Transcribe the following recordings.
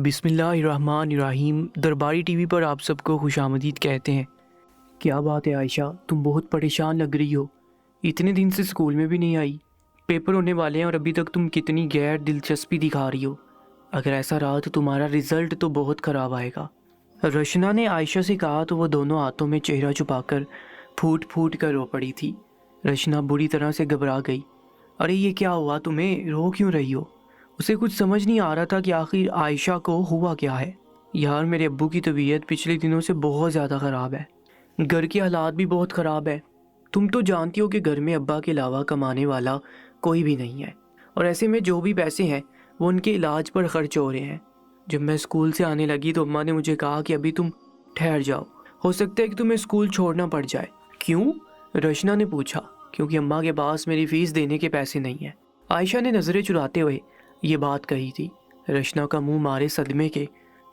بسم اللہ الرحمن الرحیم۔ درباری ٹی وی پر آپ سب کو خوش آمدید کہتے ہیں۔ کیا بات ہے عائشہ، تم بہت پریشان لگ رہی ہو، اتنے دن سے اسکول میں بھی نہیں آئی، پیپر ہونے والے ہیں اور ابھی تک تم کتنی غیر دلچسپی دکھا رہی ہو۔ اگر ایسا رہا تو تمہارا رزلٹ تو بہت خراب آئے گا، رشنا نے عائشہ سے کہا تو وہ دونوں ہاتھوں میں چہرہ چھپا کر پھوٹ پھوٹ کر رو پڑی تھی۔ رشنا بری طرح سے گھبرا گئی۔ ارے یہ کیا ہوا، تمہیں رو کیوں رہی ہو؟ اسے کچھ سمجھ نہیں آ رہا تھا کہ آخر عائشہ کو ہوا کیا ہے۔ یار میرے ابو کی طبیعت پچھلے دنوں سے بہت زیادہ خراب ہے، گھر کے حالات بھی بہت خراب ہے۔ تم تو جانتی ہو کہ گھر میں ابا کے علاوہ کمانے والا کوئی بھی نہیں ہے، اور ایسے میں جو بھی پیسے ہیں وہ ان کے علاج پر خرچ ہو رہے ہیں۔ جب میں اسکول سے آنے لگی تو اماں نے مجھے کہا کہ ابھی تم ٹھہر جاؤ، ہو سکتا ہے کہ تمہیں اسکول چھوڑنا پڑ جائے۔ کیوں؟ رشنا نے پوچھا۔ کیونکہ اماں کے پاس میری فیس دینے کے پیسے نہیں ہیں، عائشہ نے نظریں چراتے ہوئے یہ بات کہی تھی۔ رشنا کا منہ مارے صدمے کے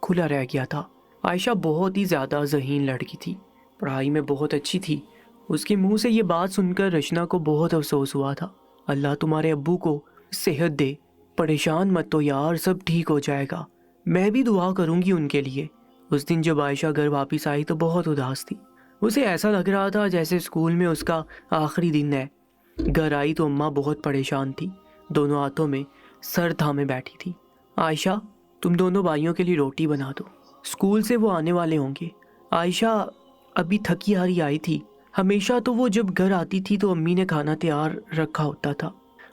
کھلا رہ گیا تھا۔ عائشہ بہت ہی زیادہ ذہین لڑکی تھی، پڑھائی میں بہت اچھی تھی۔ اس کے منہ سے یہ بات سن کر رشنا کو بہت افسوس ہوا تھا۔ اللہ تمہارے ابو کو صحت دے، پریشان مت تو یار، سب ٹھیک ہو جائے گا، میں بھی دعا کروں گی ان کے لیے۔ اس دن جب عائشہ گھر واپس آئی تو بہت اداس تھی، اسے ایسا لگ رہا تھا جیسے اسکول میں اس کا آخری دن ہے۔ گھر آئی تو اماں بہت پریشان تھی، دونوں ہاتھوں میں سر تھامے بیٹھی تھی۔ عائشہ تم دونوں بھائیوں کے لیے روٹی بنا دو، اسکول سے وہ آنے والے ہوں گے۔ عائشہ ابھی تھکی ہاری آئی تھی، ہمیشہ تو وہ جب گھر آتی تھی تو امی نے کھانا تیار رکھا ہوتا تھا،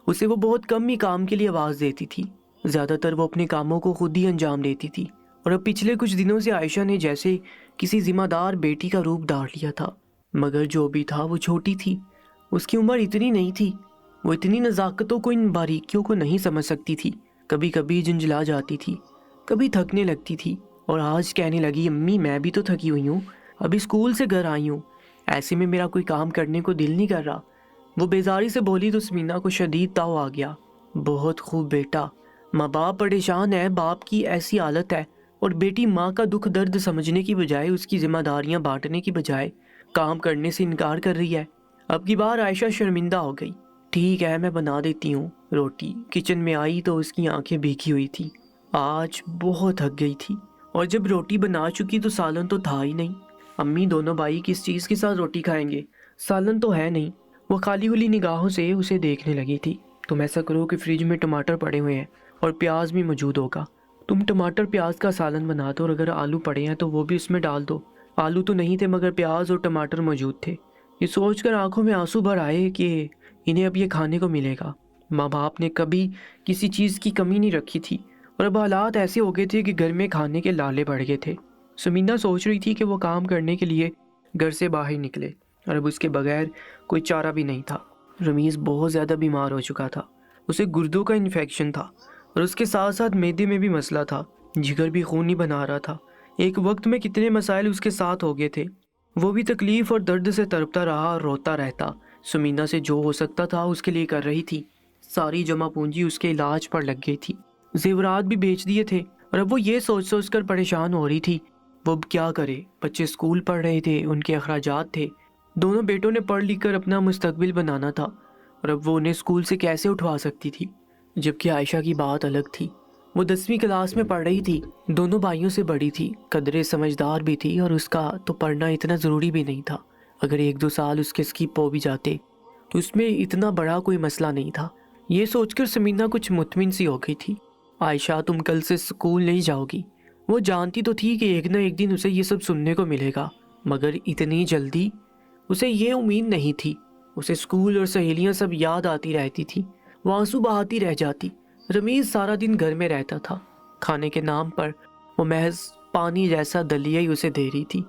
اسے وہ بہت کم ہی کام کے لیے آواز دیتی تھی، زیادہ تر وہ اپنے کاموں کو خود ہی انجام دیتی تھی۔ اور اب پچھلے کچھ دنوں سے عائشہ نے جیسے کسی ذمہ دار بیٹی کا روپ دھار لیا تھا، مگر جو بھی تھا وہ چھوٹی تھی، اس کی عمر اتنی نہیں تھی، وہ اتنی نزاکتوں کو، ان باریکیوں کو نہیں سمجھ سکتی تھی۔ کبھی کبھی جھنجھلا جاتی تھی، کبھی تھکنے لگتی تھی، اور آج کہنے لگی امی میں بھی تو تھکی ہوئی ہوں، ابھی اسکول سے گھر آئی ہوں، ایسے میں میرا کوئی کام کرنے کو دل نہیں کر رہا۔ وہ بیزاری سے بولی تو سمینا کو شدید تاؤ آ گیا۔ بہت خوب بیٹا، ماں باپ پریشان ہے، باپ کی ایسی حالت ہے، اور بیٹی ماں کا دکھ درد سمجھنے کی بجائے، اس کی ذمہ داریاں بانٹنے کی بجائے کام کرنے سے انکار کر رہی ہے۔ اب کی بار عائشہ شرمندہ ہو گئی۔ ٹھیک ہے میں بنا دیتی ہوں روٹی۔ کچن میں آئی تو اس کی آنکھیں بھیگی ہوئی تھی، آج بہت تھک گئی تھی، اور جب روٹی بنا چکی تو سالن تو تھا ہی نہیں۔ امی دونوں بھائی کس چیز کے ساتھ روٹی کھائیں گے، سالن تو ہے نہیں۔ وہ خالی ہولی نگاہوں سے اسے دیکھنے لگی تھی۔ تم ایسا کرو کہ فریج میں ٹماٹر پڑے ہوئے ہیں اور پیاز بھی موجود ہوگا، تم ٹماٹر پیاز کا سالن بنا دو، اور اگر آلو پڑے ہیں تو وہ بھی اس میں ڈال دو۔ آلو تو نہیں تھے مگر پیاز اور ٹماٹر موجود تھے۔ یہ سوچ کر آنکھوں میں آنسو بھر آئے کہ انہیں اب یہ کھانے کو ملے گا۔ ماں باپ نے کبھی کسی چیز کی کمی نہیں رکھی تھی، اور اب حالات ایسے ہو گئے تھے کہ گھر میں کھانے کے لالے پڑ گئے تھے۔ سمینا سوچ رہی تھی کہ وہ کام کرنے کے لیے گھر سے باہر نکلے، اور اب اس کے بغیر کوئی چارہ بھی نہیں تھا۔ رمیز بہت زیادہ بیمار ہو چکا تھا، اسے گردوں کا انفیکشن تھا، اور اس کے ساتھ ساتھ معدے میں بھی مسئلہ تھا، جگر بھی خون نہیں بنا رہا تھا۔ ایک وقت میں کتنے مسائل اس کے ساتھ ہو گئے تھے، وہ بھی تکلیف اور درد سے تڑپتا رہا اور روتا رہتا۔ سمینا سے جو ہو سکتا تھا اس کے لیے کر رہی تھی، ساری جمع پونجی اس کے علاج پر لگ گئی تھی، زیورات بھی بیچ دیے تھے، اور اب وہ یہ سوچ کر پریشان ہو رہی تھی وہ اب کیا کرے۔ بچے اسکول پڑھ رہے تھے، ان کے اخراجات تھے، دونوں بیٹوں نے پڑھ لکھ کر اپنا مستقبل بنانا تھا، اور اب وہ انہیں اسکول سے کیسے اٹھوا سکتی تھی۔ جبکہ عائشہ کی بات الگ تھی، وہ 10ویں کلاس میں پڑھ رہی تھی، دونوں بھائیوں سے بڑی تھی، قدرے سمجھدار بھی تھی، اور اس کا تو پڑھنا اتنا ضروری بھی نہیں تھا۔ اگر 1-2 سال اس کے اسکپ ہو بھی جاتے تو اس میں اتنا بڑا کوئی مسئلہ نہیں تھا۔ یہ سوچ کر سمینا کچھ مطمئن سی ہو گئی تھی۔ عائشہ تم کل سے اسکول نہیں جاؤ گی۔ وہ جانتی تو تھی کہ ایک نہ ایک دن اسے یہ سب سننے کو ملے گا، مگر اتنی جلدی اسے یہ امید نہیں تھی۔ اسے اسکول اور سہیلیاں سب یاد آتی رہتی تھی، وہ آنسو بہاتی رہ جاتی۔ رمیز سارا دن گھر میں رہتا تھا، کھانے کے نام پر وہ محض پانی جیسا دلیا ہی اسے دے رہی تھی۔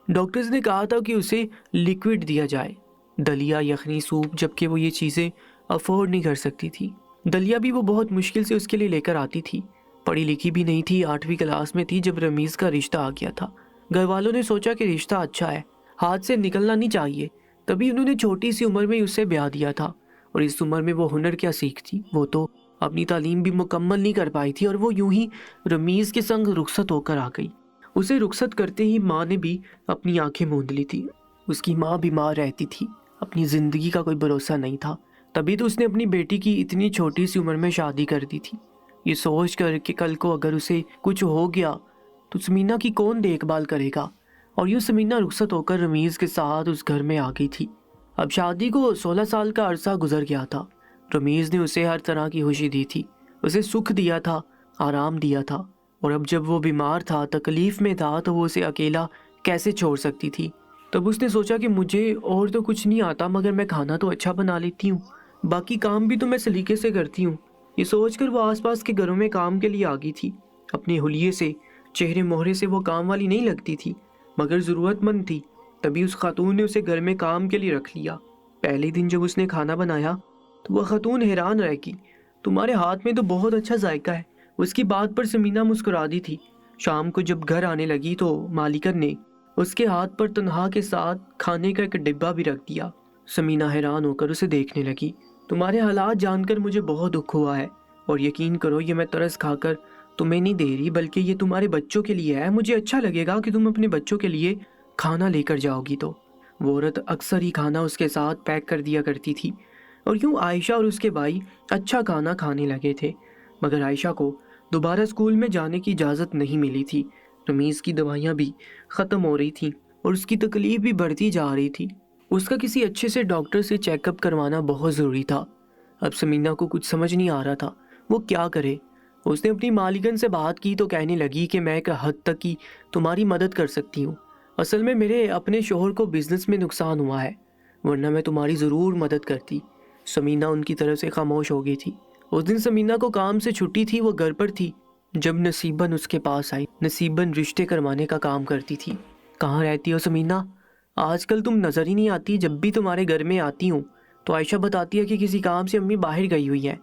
ڈاکٹرز نے کہا تھا کہ اسے لیکوڈ دیا جائے، دلیا، یخنی، سوپ، جبکہ وہ یہ چیزیں افورڈ نہیں کر سکتی تھی۔ دلیا بھی وہ بہت مشکل سے اس کے لیے لے کر آتی تھی۔ پڑھی لکھی بھی نہیں تھی، 8ویں کلاس میں تھی جب رمیز کا رشتہ آ گیا تھا۔ گھر والوں نے سوچا کہ رشتہ اچھا ہے، ہاتھ سے نکلنا نہیں چاہیے، تبھی انہوں نے چھوٹی سی عمر میں اسے بیاہ دیا تھا۔ اور اس عمر میں وہ ہنر کیا سیکھتی، وہ تو اپنی تعلیم بھی مکمل نہیں کر پائی تھی، اور وہ یوں ہی رمیز کے سنگ رخصت ہو کر آ گئی۔ اسے رخصت کرتے ہی ماں نے بھی اپنی آنکھیں موند لی تھی۔ اس کی ماں بیمار رہتی تھی، اپنی زندگی کا کوئی بھروسہ نہیں تھا، تبھی تو اس نے اپنی بیٹی کی اتنی چھوٹی سی عمر میں شادی کر دی تھی۔ یہ سوچ کر کہ کل کو اگر اسے کچھ ہو گیا تو سمینہ کی کون دیکھ بھال کرے گا، اور یوں سمینہ رخصت ہو کر رمیز کے ساتھ اس گھر میں آ گئی تھی۔ اب شادی کو 16 سال کا عرصہ گزر گیا تھا۔ رمیز نے اسے ہر طرح کی خوشی دی تھی، اسے سکھ دیا تھا، آرام دیا تھا، اور اب جب وہ بیمار تھا، تکلیف میں تھا، تو وہ اسے اکیلا کیسے چھوڑ سکتی تھی۔ تب اس نے سوچا کہ مجھے اور تو کچھ نہیں آتا، مگر میں کھانا تو اچھا بنا لیتی ہوں، باقی کام بھی تو میں سلیقے سے کرتی ہوں۔ یہ سوچ کر وہ آس پاس کے گھروں میں کام کے لیے آ گئی تھی۔ اپنے حلیے سے، چہرے مہرے سے وہ کام والی نہیں لگتی تھی، مگر ضرورت مند تھی۔ تبھی اس خاتون نے اسے گھر میں کام کے لیے رکھ لیا۔ پہلے دن جب اس نے کھانا بنایا تو وہ خاتون حیران رہ گئی۔ تمہارے ہاتھ میں تو بہت اچھا ذائقہ ہے۔ اس کی بات پر سمینہ مسکرا دی تھی۔ شام کو جب گھر آنے لگی تو مالکن نے اس کے ہاتھ پر تنہا کے ساتھ کھانے کا ایک ڈبہ بھی رکھ دیا۔ سمینہ حیران ہو کر اسے دیکھنے لگی۔ تمہارے حالات جان کر مجھے بہت دکھ ہوا ہے، اور یقین کرو یہ میں ترس کھا کر تمہیں نہیں دے رہی، بلکہ یہ تمہارے بچوں کے لیے ہے۔ مجھے اچھا لگے گا کہ تم اپنے بچوں کے لیے کھانا لے کر جاؤ گی۔ تو وہ عورت اکثر ہی کھانا اس کے ساتھ پیک کر دیا کرتی تھی، اور یوں عائشہ اور اس کے بھائی اچھا کھانا کھانے لگے تھے۔ مگر عائشہ کو دوبارہ اسکول میں جانے کی اجازت نہیں ملی تھی۔ رمیز کی دوائیاں بھی ختم ہو رہی تھیں اور اس کی تکلیف بھی بڑھتی جا رہی تھی۔ اس کا کسی اچھے سے ڈاکٹر سے چیک اپ کروانا بہت ضروری تھا۔ اب سمینہ کو کچھ سمجھ نہیں آ رہا تھا وہ کیا کرے۔ اس نے اپنی مالکن سے بات کی تو کہنے لگی کہ میں ایک حد تک ہی تمہاری مدد کر سکتی ہوں۔ اصل میں میرے اپنے شوہر کو بزنس میں نقصان ہوا ہے، ورنہ میں تمہاری ضرور مدد کرتی۔ سمینہ ان کی طرف سے خاموش ہو گئی تھی۔ اس دن سمینہ کو کام سے چھٹی تھی، وہ گھر پر تھی جب نصیبن اس کے پاس آئی۔ نصیبن رشتے کروانے کا کام کرتی تھی۔ کہاں رہتی ہو سمینہ؟ آج کل تم نظر ہی نہیں آتی۔ جب بھی تمہارے گھر میں آتی ہوں تو عائشہ بتاتی ہے کہ کسی کام سے امی باہر گئی ہوئی ہے۔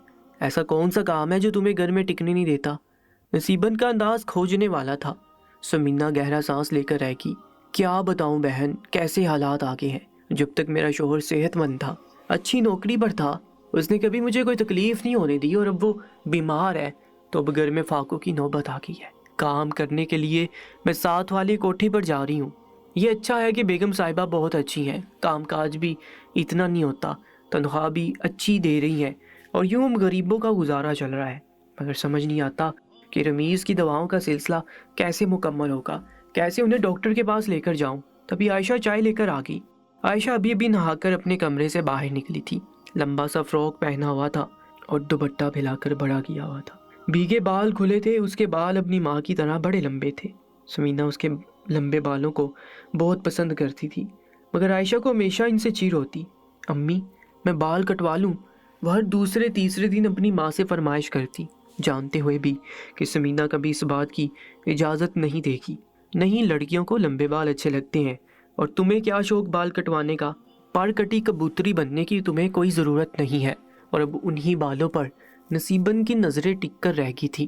ایسا کون سا کام ہے جو تمہیں گھر میں ٹکنے نہیں دیتا؟ نصیبن کا انداز کھوجنے والا تھا۔ سمینہ گہرا سانس لے کر رہ گئی۔ کیا بتاؤں بہن، کیسے حالات آگے ہیں۔ جب تک میرا شوہر صحت مند تھا، اچھی نوکری پر تھا، اس نے کبھی مجھے کوئی تکلیف نہیں ہونے دی، اور اب وہ بیمار ہے تو اب گھر میں فاقوں کی نوبت آ گئی ہے۔ کام کرنے کے لیے میں ساتھ والی کوٹھی پر جا رہی ہوں۔ یہ اچھا ہے کہ بیگم صاحبہ بہت اچھی ہیں، کام کاج بھی اتنا نہیں ہوتا، تنخواہ بھی اچھی دے رہی ہیں، اور یوں ہم غریبوں کا گزارا چل رہا ہے۔ مگر سمجھ نہیں آتا کہ رمیز کی دواؤں کا سلسلہ کیسے مکمل ہوگا، کیسے انہیں ڈاکٹر کے پاس لے کر جاؤں۔ تبھی عائشہ چائے لے کر آ گئی۔ عائشہ ابھی نہا کر اپنے کمرے سے باہر نکلی تھی۔ لمبا سا فراک پہنا ہوا تھا اور دوپٹہ پھیلا کر بڑا کیا ہوا تھا۔ بھیگے بال کھلے تھے، اس کے بال اپنی ماں کی طرح بڑے لمبے تھے۔ سمینہ اس کے لمبے بالوں کو بہت پسند کرتی تھی، مگر عائشہ کو ہمیشہ ان سے چیر ہوتی۔ امی میں بال کٹوا لوں؟ وہ ہر دوسرے تیسرے دن اپنی ماں سے فرمائش کرتی، جانتے ہوئے بھی کہ سمینہ کبھی اس بات کی اجازت نہیں دے گی۔ نہیں، لڑکیوں کو لمبے بال اچھے لگتے ہیں، اور تمہیں کیا شوق بال کٹوانے کا؟ پر کٹی کبوتری بننے کی تمہیں کوئی ضرورت نہیں ہے۔ اور اب انہی بالوں پر نصیبن کی نظریں ٹک کر رہ گئی تھی۔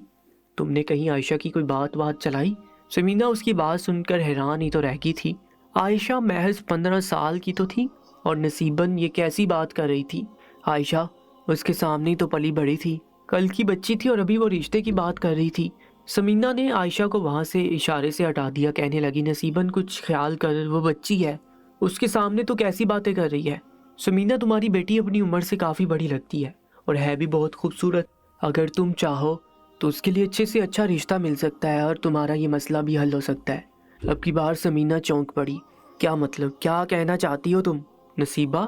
تم نے کہیں عائشہ کی کوئی بات چلائی؟ سمینہ اس کی بات سن کر حیران ہی تو رہ گئی تھی۔ عائشہ محض 15 سال کی تو تھی، اور نصیبن یہ کیسی بات کر رہی تھی؟ عائشہ اس کے سامنے ہی تو پلی بڑی تھی، کل کی بچی تھی، اور ابھی وہ رشتے کی بات کر رہی تھی۔ سمینہ نے عائشہ کو وہاں سے اشارے سے ہٹا دیا، کہنے لگی نصیبن کچھ خیال کر، وہ بچی ہے، اس کے سامنے تو کیسی باتیں کر رہی ہے۔ سمینہ تمہاری بیٹی اپنی عمر سے کافی بڑی لگتی ہے، اور ہے بھی بہت خوبصورت۔ اگر تم چاہو تو اس کے لیے اچھے سے اچھا رشتہ مل سکتا ہے، اور تمہارا یہ مسئلہ بھی حل ہو سکتا ہے۔ اب کی بار سمینہ چونک پڑی۔ کیا مطلب، کیا کہنا چاہتی ہو تم؟ نصیبہ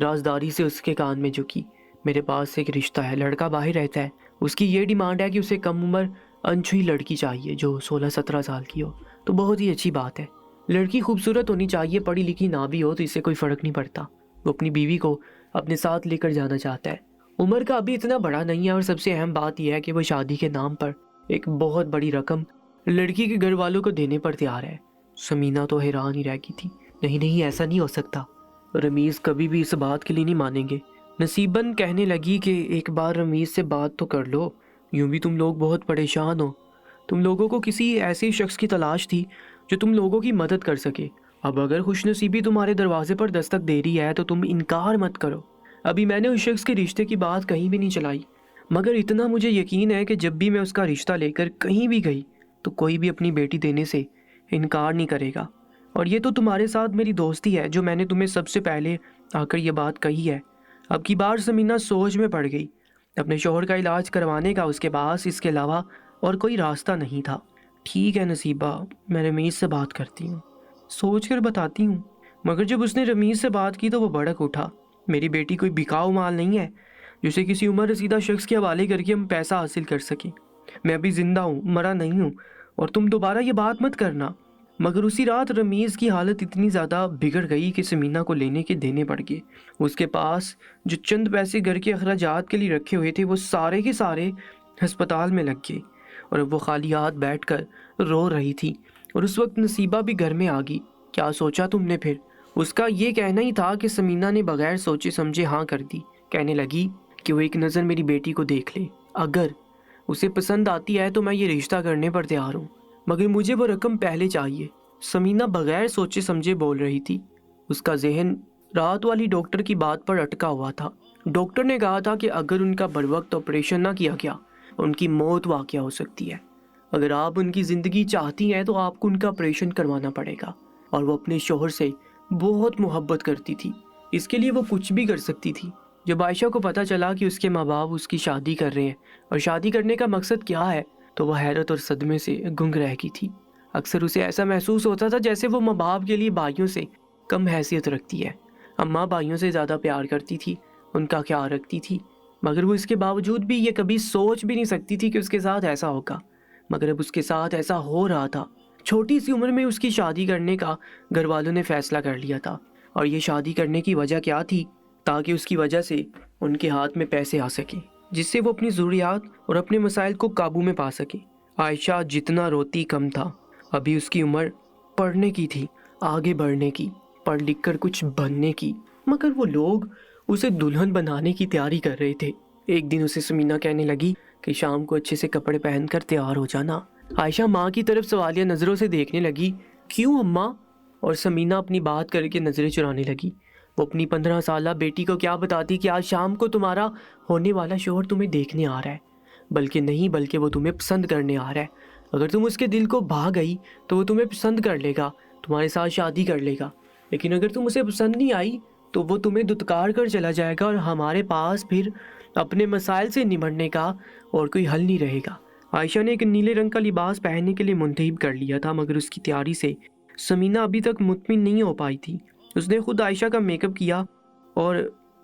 رازداری سے اس کے کان میں جھکی۔ میرے پاس ایک رشتہ ہے، لڑکا باہر رہتا ہے، اس کی یہ ڈیمانڈ ہے کہ اسے کم عمر انچھوئی لڑکی چاہیے جو 16-17 سال کی ہو۔ تو بہت ہی اچھی بات ہے، لڑکی خوبصورت ہونی چاہیے، پڑھی لکھی نہ بھی ہو تو اس سے کوئی فرق نہیں پڑتا۔ وہ اپنی بیوی کو اپنے ساتھ لے کر جانا چاہتا ہے، عمر کا ابھی اتنا بڑا نہیں ہے، اور سب سے اہم بات یہ ہے کہ وہ شادی کے نام پر ایک بہت بڑی رقم لڑکی کے گھر والوں کو دینے پر تیار ہے۔ سمینہ تو حیران ہی رہ گئی تھی۔ نہیں، ایسا نہیں ہو سکتا، رمیز کبھی بھی اس بات کے لیے نہیں مانیں گے۔ نصیبن کہنے لگی کہ ایک بار رمیز سے بات تو کر لو، یوں بھی تم لوگ بہت پریشان ہو، تم لوگوں کو کسی ایسے شخص کی تلاش تھی جو تم لوگوں کی مدد کر سکے۔ اب اگر خوش نصیبی تمہارے دروازے پر دستک دے رہی ہے تو تم انکار مت کرو۔ ابھی میں نے اس شخص کے رشتے کی بات کہیں بھی نہیں چلائی، مگر اتنا مجھے یقین ہے کہ جب بھی میں اس کا رشتہ لے کر کہیں بھی گئی تو کوئی بھی اپنی بیٹی دینے سے انکار نہیں کرے گا۔ اور یہ تو تمہارے ساتھ میری دوستی ہے جو میں نے تمہیں سب سے پہلے آ کر یہ بات کہی ہے۔ اب کی بار سمینہ سوچ میں پڑ گئی۔ اپنے شوہر کا علاج کروانے کا اس کے پاس اس کے علاوہ اور کوئی راستہ نہیں تھا۔ ٹھیک ہے نصیبہ، میں رمیز سے بات کرتی ہوں، سوچ کر بتاتی ہوں۔ مگر جب اس نے رمیز سے بات کی تو وہ بھڑک اٹھا۔ میری بیٹی کوئی بکاؤ مال نہیں ہے جسے کسی عمر رسیدہ شخص کے حوالے کر کے ہم پیسہ حاصل کر سکیں۔ میں ابھی زندہ ہوں، مرا نہیں ہوں، اور تم دوبارہ یہ بات مت کرنا۔ مگر اسی رات رمیز کی حالت اتنی زیادہ بگڑ گئی کہ سمینہ کو لینے کے دینے پڑ گئے۔ اس کے پاس جو چند پیسے گھر کے اخراجات کے لیے رکھے ہوئے تھے وہ سارے کے سارے ہسپتال میں لگ گئے، اور اب وہ خالی ہاتھ بیٹھ کر رو رہی تھی۔ اور اس وقت نصیبہ بھی گھر میں آ گئی۔ کیا سوچا تم نے پھر؟ اس کا یہ کہنا ہی تھا کہ سمینہ نے بغیر سوچے سمجھے ہاں کر دی۔ کہنے لگی کہ وہ ایک نظر میری بیٹی کو دیکھ لے، اگر اسے پسند آتی ہے تو میں یہ رشتہ کرنے پر تیار ہوں، مگر مجھے وہ رقم پہلے چاہیے۔ سمینہ بغیر سوچے سمجھے بول رہی تھی۔ اس کا ذہن رات والی ڈاکٹر کی بات پر اٹکا ہوا تھا۔ ڈاکٹر نے کہا تھا کہ اگر ان کا بروقت آپریشن نہ کیا گیا ان کی موت واقع ہو سکتی ہے۔ اگر آپ ان کی زندگی چاہتی ہیں تو آپ کو ان کا آپریشن کروانا پڑے گا، اور وہ اپنے شوہر سے بہت محبت کرتی تھی، اس کے لیے وہ کچھ بھی کر سکتی تھی۔ جب عائشہ کو پتہ چلا کہ اس کے ماں باپ اس کی شادی کر رہے ہیں اور شادی کرنے کا مقصد کیا ہے تو وہ حیرت اور صدمے سے گنگ رہ گئی تھی۔ اکثر اسے ایسا محسوس ہوتا تھا جیسے وہ ماں باپ کے لیے بھائیوں سے کم حیثیت رکھتی ہے۔ اماں بھائیوں سے زیادہ پیار کرتی تھی، ان کا خیال رکھتی تھی، مگر وہ اس کے باوجود بھی یہ کبھی سوچ بھی نہیں سکتی تھی کہ اس کے ساتھ ایسا ہوگا۔ مگر اب اس کے ساتھ ایسا ہو رہا تھا۔ چھوٹی سی عمر میں اس کی شادی کرنے کا گھر والوں نے فیصلہ کر لیا تھا، اور یہ شادی کرنے کی وجہ کیا تھی؟ تاکہ اس کی وجہ سے ان کے ہاتھ میں پیسے آ سکیں، جس سے وہ اپنی ضروریات اور اپنے مسائل کو قابو میں پا سکیں۔ عائشہ جتنا روتی کم تھا۔ ابھی اس کی عمر پڑھنے کی تھی، آگے بڑھنے کی، پڑھ لکھ کر کچھ بننے کی، مگر وہ لوگ اسے دلہن بنانے کی تیاری کر رہے تھے۔ ایک دن اسے سمینہ کہنے لگی کہ شام کو اچھے سے کپڑے پہن کر تیار ہو جانا۔ عائشہ ماں کی طرف سوالیہ نظروں سے دیکھنے لگی۔ کیوں اماں؟ اور سمینہ اپنی بات کر کے نظریں چرانے لگی۔ وہ اپنی 15 سالہ بیٹی کو کیا بتاتی کہ آج شام کو تمہارا ہونے والا شوہر تمہیں دیکھنے آ رہا ہے، بلکہ وہ تمہیں پسند کرنے آ رہا ہے۔ اگر تم اس کے دل کو بھا گئی تو وہ تمہیں پسند کر لے گا، تمہارے ساتھ شادی کر لے گا، لیکن اگر تم اسے پسند نہیں آئی تو وہ تمہیں دھتکار کر چلا جائے گا، اور ہمارے پاس پھر اپنے مسائل سے نمٹنے کا اور کوئی حل نہیں رہے گا۔ عائشہ نے ایک نیلے رنگ کا لباس پہننے کے لیے منتخب کر لیا تھا، مگر اس کی تیاری سے سمینہ ابھی تک مطمئن نہیں ہو پائی تھی۔ اس نے خود عائشہ کا میک اپ کیا اور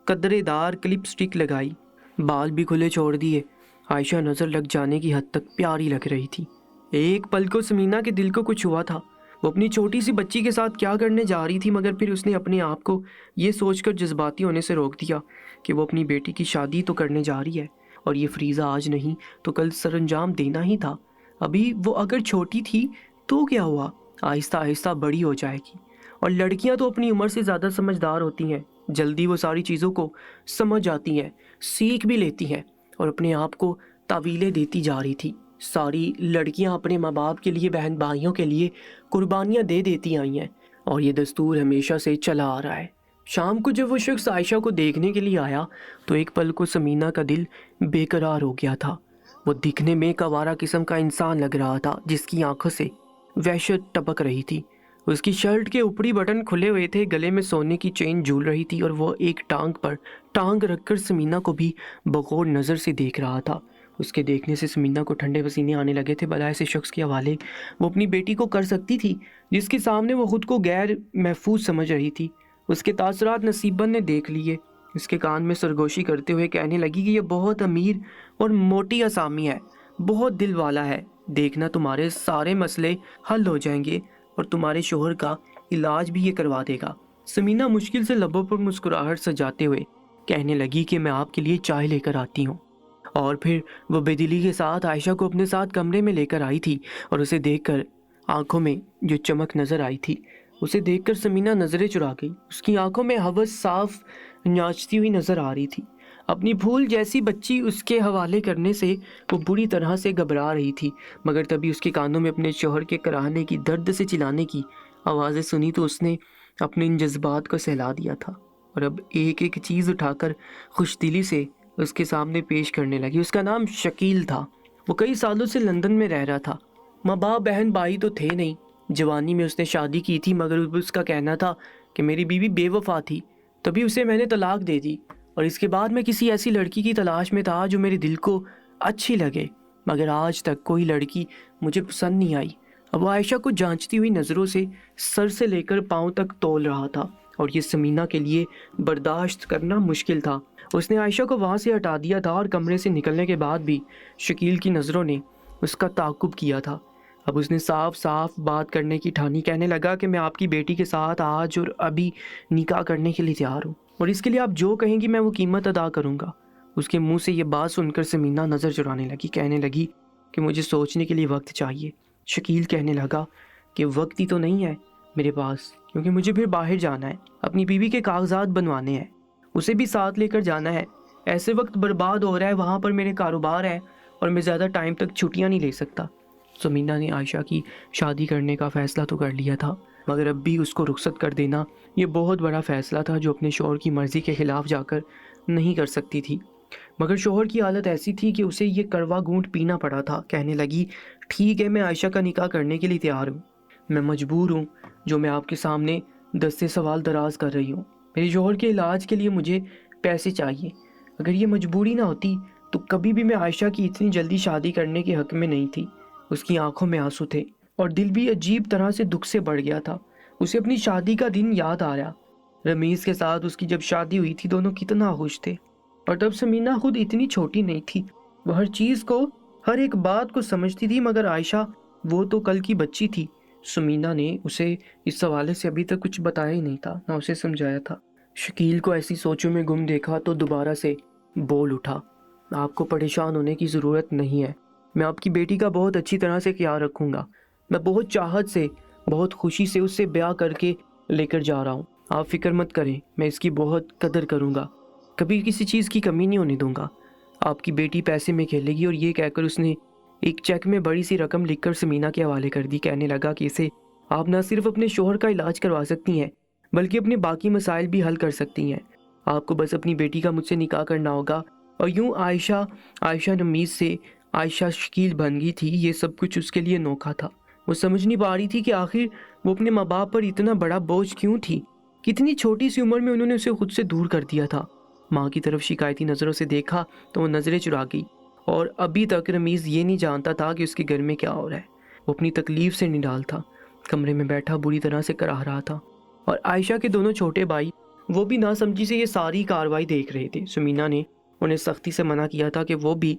قدرے دار کلپ سٹک لگائی، بال بھی کھلے چھوڑ دیے۔ عائشہ نظر لگ جانے کی حد تک پیاری لگ رہی تھی۔ ایک پل کو سمینہ کے دل کو کچھ ہوا تھا، وہ اپنی چھوٹی سی بچی کے ساتھ کیا کرنے جا رہی تھی، مگر پھر اس نے اپنے آپ کو یہ سوچ کر جذباتی ہونے سے روک دیا کہ وہ اپنی بیٹی کی شادی تو کرنے جا رہی ہے، اور یہ فریضہ آج نہیں تو کل سر انجام دینا ہی تھا۔ ابھی وہ اگر چھوٹی تھی تو کیا ہوا، آہستہ آہستہ بڑی ہو جائے گی، اور لڑکیاں تو اپنی عمر سے زیادہ سمجھدار ہوتی ہیں، جلدی وہ ساری چیزوں کو سمجھ جاتی ہیں، سیکھ بھی لیتی ہیں، اور اپنے آپ کو تعویلیں دیتی جا رہی تھی۔ ساری لڑکیاں اپنے ماں باپ کے لیے، بہن بھائیوں کے لیے قربانیاں دے دیتی آئی ہیں، اور یہ دستور ہمیشہ سے چلا آ رہا ہے۔ شام کو جب وہ شخص عائشہ کو دیکھنے کے لیے آیا تو ایک پل کو سمینہ کا دل بے قرار ہو گیا تھا۔ وہ دکھنے میں ایک آوارہ قسم کا انسان لگ رہا تھا جس کی آنکھوں سے وحشت ٹپک رہی تھی۔ اس کی شرٹ کے اوپری بٹن کھلے ہوئے تھے، گلے میں سونے کی چین جھول رہی تھی، اور وہ ایک ٹانگ پر ٹانگ رکھ کر سمینہ کو بھی بغور نظر سے دیکھ رہا تھا۔ اس کے دیکھنے سے سمینہ کو ٹھنڈے پسینے آنے لگے تھے۔ بھلا ایسے شخص کے حوالے وہ اپنی بیٹی کو کر سکتی تھی جس کے سامنے وہ خود کو غیر محفوظ سمجھ رہی تھی؟ اس کے تاثرات نصیبہ نے دیکھ لیے۔ اس کے کان میں سرگوشی کرتے ہوئے کہنے لگی کہ یہ بہت امیر اور موٹی آسامی ہے، بہت دل والا ہے، دیکھنا تمہارے سارے مسئلے حل ہو جائیں گے، اور تمہارے شوہر کا علاج بھی یہ کروا دے گا۔ سمینہ مشکل سے لبوں پر مسکراہٹ سجاتے ہوئے کہنے لگی کہ میں آپ کے لیے چائے لے کر آتی ہوں۔ اور پھر وہ بے دلی کے ساتھ عائشہ کو اپنے ساتھ کمرے میں لے کر آئی تھی، اور اسے دیکھ کر آنکھوں میں جو چمک نظر آئی تھی، اسے دیکھ کر سمینہ نظریں چرا گئی۔ اس کی آنکھوں میں ہوس صاف ناچتی ہوئی نظر آ رہی تھی۔ اپنی بھول جیسی بچی اس کے حوالے کرنے سے وہ بری طرح سے گھبرا رہی تھی، مگر تبھی اس کے کانوں میں اپنے شوہر کے کراہنے کی، درد سے چلانے کی آوازیں سنی تو اس نے اپنے ان جذبات کو سہلا دیا تھا، اور اب ایک ایک چیز اٹھا کر خوش دلی سے اس کے سامنے پیش کرنے لگی۔ اس کا نام شکیل تھا۔ وہ کئی سالوں سے لندن میں رہ رہا تھا۔ ماں باپ بہن بھائی تو تھے نہیں۔ جوانی میں اس نے شادی کی تھی، مگر اس کا کہنا تھا کہ میری بیوی بے وفا تھی، تبھی اسے میں نے طلاق دے دی۔ اور اس کے بعد میں کسی ایسی لڑکی کی تلاش میں تھا جو میرے دل کو اچھی لگے، مگر آج تک کوئی لڑکی مجھے پسند نہیں آئی۔ اب وہ عائشہ کو جانچتی ہوئی نظروں سے سر سے لے کر پاؤں تک تول رہا تھا، اور یہ سمینہ کے لیے برداشت کرنا مشکل تھا۔ اس نے عائشہ کو وہاں سے ہٹا دیا تھا، اور کمرے سے نکلنے کے بعد بھی شکیل کی نظروں نے اس کا تعاقب کیا تھا۔ اب اس نے صاف صاف بات کرنے کی ٹھانی، کہنے لگا کہ میں آپ کی بیٹی کے ساتھ آج اور ابھی نکاح کرنے کے لیے تیار ہوں، اور اس کے لیے آپ جو کہیں گی میں وہ قیمت ادا کروں گا۔ اس کے منہ سے یہ بات سن کر سمینہ نظر چرانے لگی، کہنے لگی کہ مجھے سوچنے کے لیے وقت چاہیے۔ شکیل کہنے لگا کہ وقت ہی تو نہیں ہے میرے پاس، کیونکہ مجھے پھر باہر جانا ہے، اپنی بیوی کے کاغذات بنوانے ہیں، اسے بھی ساتھ لے کر جانا ہے۔ ایسے وقت برباد ہو رہا ہے، وہاں پر میرے کاروبار ہے اور میں زیادہ ٹائم تک چھٹیاں نہیں لے سکتا۔ سمینہ نے عائشہ کی شادی کرنے کا فیصلہ تو کر لیا تھا، مگر اب بھی اس کو رخصت کر دینا یہ بہت بڑا فیصلہ تھا جو اپنے شوہر کی مرضی کے خلاف جا کر نہیں کر سکتی تھی۔ مگر شوہر کی حالت ایسی تھی کہ اسے یہ کڑوا گھونٹ پینا پڑا تھا۔ کہنے لگی، ٹھیک ہے، میں عائشہ کا نکاح کرنے کے لیے تیار ہوں، میں مجبور ہوں، جو میں آپ کے سامنے دستے سوال دراز کر رہی ہوں۔ میرے شوہر کے علاج کے لیے مجھے پیسے چاہیے، اگر یہ مجبوری نہ ہوتی تو کبھی بھی میں عائشہ کی اتنی جلدی شادی کرنے کے حق میں نہیں تھی۔ اس کی آنکھوں میں آنسو تھے اور دل بھی عجیب طرح سے دکھ سے بڑھ گیا تھا۔ اسے اپنی شادی کا دن یاد آیا، رمیز کے ساتھ اس کی جب شادی ہوئی تھی، دونوں کتنا خوش تھے، اور تب سمینہ خود اتنی چھوٹی نہیں تھی، وہ ہر چیز کو، ہر ایک بات کو سمجھتی تھی، مگر عائشہ وہ تو کل کی بچی تھی۔ سمینہ نے اسے اس حوالے سے ابھی تک کچھ بتایا ہی نہیں تھا، نہ اسے سمجھایا تھا۔ شکیل کو ایسی سوچوں میں گم دیکھا تو دوبارہ سے بول اٹھا، آپ کو پریشان ہونے کی ضرورت نہیں ہے، میں آپ کی بیٹی کا بہت اچھی طرح سے خیال رکھوں گا، میں بہت چاہت سے، بہت خوشی سے اس سے بیاہ کر کے لے کر جا رہا ہوں، آپ فکر مت کریں، میں اس کی بہت قدر کروں گا، کبھی کسی چیز کی کمی نہیں ہونے دوں گا، آپ کی بیٹی پیسے میں کھیلے گی۔ اور یہ کہہ کر اس نے ایک چیک میں بڑی سی رقم لکھ کر سمینہ کے حوالے کر دی، کہنے لگا کہ اسے آپ نہ صرف اپنے شوہر کا علاج کروا سکتی ہیں بلکہ اپنے باقی مسائل بھی حل کر سکتی ہیں، آپ کو بس اپنی بیٹی کا مجھ سے نکاح کرنا ہوگا۔ اور یوں عائشہ رمیز سے عائشہ شکیل بن گئی تھی۔ یہ سب کچھ اس کے لیے نوکھا تھا، وہ سمجھ نہیں پا رہی تھی کہ آخر وہ اپنے ماں باپ پر اتنا بڑا بوجھ کیوں تھی، کتنی چھوٹی سی عمر میں انہوں نے اسے خود سے دور کر دیا تھا۔ ماں کی طرف شکایتی نظروں سے دیکھا تو وہ نظریں چرا گئی، اور ابھی تک رمیز یہ نہیں جانتا تھا کہ اس کے گھر میں کیا ہو رہا ہے۔ وہ اپنی تکلیف سے نڈال تھا، کمرے میں بیٹھا بری طرح سے کراہ رہا تھا، اور عائشہ کے دونوں چھوٹے بھائی وہ بھی ناسمجھی سے یہ ساری کاروائی دیکھ رہے تھے۔ سمینہ نے انہیں سختی سے منع کیا تھا کہ وہ بھی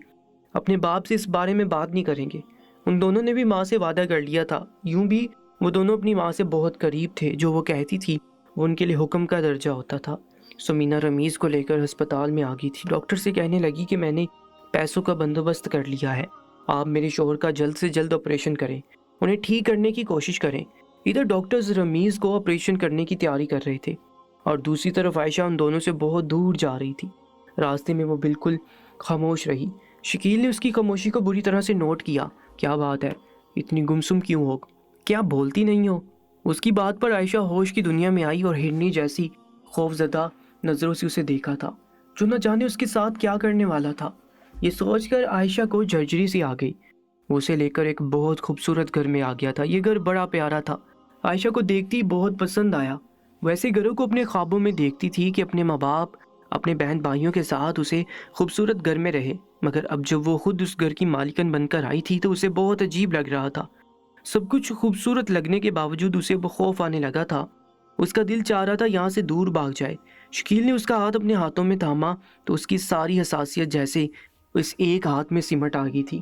اپنے باپ سے اس بارے میں بات نہیں کریں گے۔ ان دونوں نے بھی ماں سے وعدہ کر لیا تھا، یوں بھی وہ دونوں اپنی ماں سے بہت قریب تھے، جو وہ کہتی تھی وہ ان کے لیے حکم کا درجہ ہوتا تھا۔ سمینہ رمیز کو لے کر ہسپتال میں آ گئی تھی، ڈاکٹر سے کہنے لگی کہ میں نے پیسوں کا بندوبست کر لیا ہے، آپ میرے شوہر کا جلد سے جلد آپریشن کریں، انہیں ٹھیک کرنے کی کوشش کریں۔ ادھر ڈاکٹرز رمیز کو آپریشن کرنے کی تیاری کر رہے تھے، اور دوسری طرف عائشہ ان دونوں سے بہت دور جا رہی تھی۔ راستے میں وہ بالکل خاموش رہی۔ شکیل نے اس کی خاموشی کو بری طرح سے نوٹ کیا۔ کیا بات ہے، اتنی گمسم کیوں ہو، کیا بولتی نہیں ہو؟ اس کی بات پر عائشہ ہوش کی دنیا میں آئی اور ہرنی جیسی خوفزدہ نظروں سے اسے دیکھا تھا، جو نہ جانے اس کے ساتھ کیا کرنے والا تھا۔ یہ سوچ کر عائشہ کو جھرجھری سی آ گئی۔ وہ اسے لے کر ایک بہت خوبصورت گھر میں آ گیا تھا۔ یہ گھر بڑا پیارا تھا، عائشہ کو دیکھتی بہت پسند آیا۔ ویسے گھروں کو اپنے خوابوں میں دیکھتی تھی کہ اپنے ماں باپ اپنے بہن بھائیوں کے ساتھ اسے خوبصورت گھر میں رہے، مگر اب جب وہ خود اس گھر کی مالکن بن کر آئی تھی تو اسے بہت عجیب لگ رہا تھا۔ سب کچھ خوبصورت لگنے کے باوجود اسے خوف آنے لگا تھا۔ اس کا دل چاہ رہا تھا یہاں سے دور بھاگ جائے۔ شکیل نے اس کا ہاتھ اپنے ہاتھوں میں تھاما تو اس کی ساری حساسیت جیسے اس ایک ہاتھ میں سمٹ آ گئی تھی۔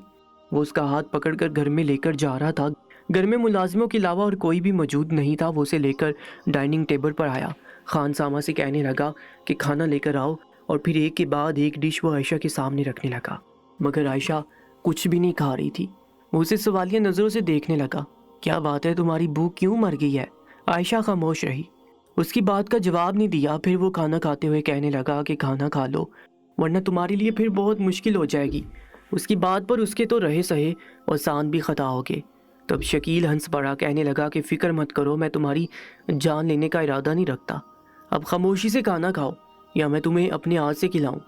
وہ اس کا ہاتھ پکڑ کر گھر میں لے کر جا رہا تھا۔ گھر میں ملازموں کے علاوہ اور کوئی بھی موجود نہیں تھا۔ وہ اسے لے کر ڈائننگ ٹیبل پر آیا، خان سامہ سے کہنے لگا کہ کھانا لے کر آؤ، اور پھر ایک کے بعد ایک ڈش وہ عائشہ کے سامنے رکھنے لگا، مگر عائشہ کچھ بھی نہیں کھا رہی تھی۔ وہ اسے سوالیہ نظروں سے دیکھنے لگا۔ کیا بات ہے، تمہاری بھوک کیوں مر گئی ہے؟ عائشہ خاموش رہی، اس کی بات کا جواب نہیں دیا۔ پھر وہ کھانا کھاتے ہوئے کہنے لگا کہ کھانا کھا لو ورنہ تمہارے لیے پھر بہت مشکل ہو جائے گی۔ اس کی بات پر اس کے تو رہے سہے اور سان بھی خطا ہو گئے۔ تب شکیل ہنس پڑا، کہنے لگا کہ فکر مت کرو، میں تمہاری جان لینے کا ارادہ نہیں رکھتا، اب خاموشی سے کھانا کھاؤ یا میں تمہیں اپنے ہاتھ سے کھلاؤں۔